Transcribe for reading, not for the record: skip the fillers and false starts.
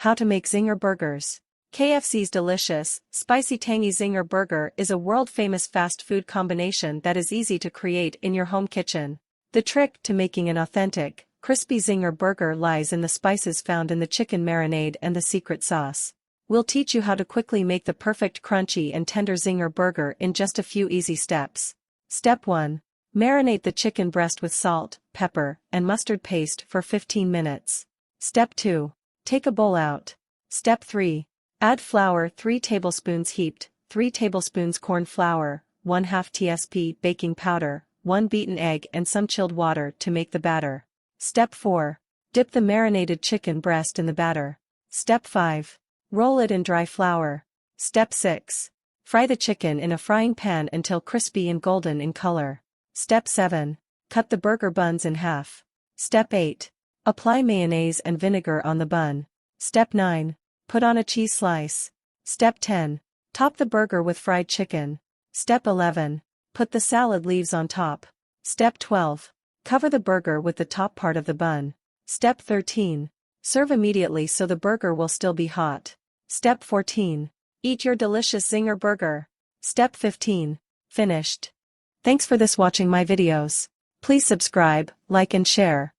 How to make Zinger Burgers. KFC's delicious, spicy tangy Zinger Burger is a world-famous fast food combination that is easy to create in your home kitchen. The trick to making an authentic, crispy Zinger Burger lies in the spices found in the chicken marinade and the secret sauce. We'll teach you how to quickly make the perfect crunchy and tender Zinger Burger in just a few easy steps. Step 1. Marinate the chicken breast with salt, pepper, and mustard paste for 15 minutes. Step 2. Take a bowl out. Step 3. Add flour 3 tablespoons heaped, 3 tablespoons corn flour, 1/2 tsp baking powder, 1 beaten egg and some chilled water to make the batter. Step 4. Dip the marinated chicken breast in the batter. Step 5. Roll it in dry flour. Step 6. Fry the chicken in a frying pan until crispy and golden in color. Step 7. Cut the burger buns in half. Step 8. Apply mayonnaise and vinegar on the bun. Step 9. Put on a cheese slice. Step 10. Top the burger with fried chicken. Step 11. Put the salad leaves on top. Step 12. Cover the burger with the top part of the bun. Step 13. Serve immediately so the burger will still be hot. Step 14. Eat your delicious Zinger Burger. Step 15. Finished. Thanks for watching my videos. Please subscribe, like and share.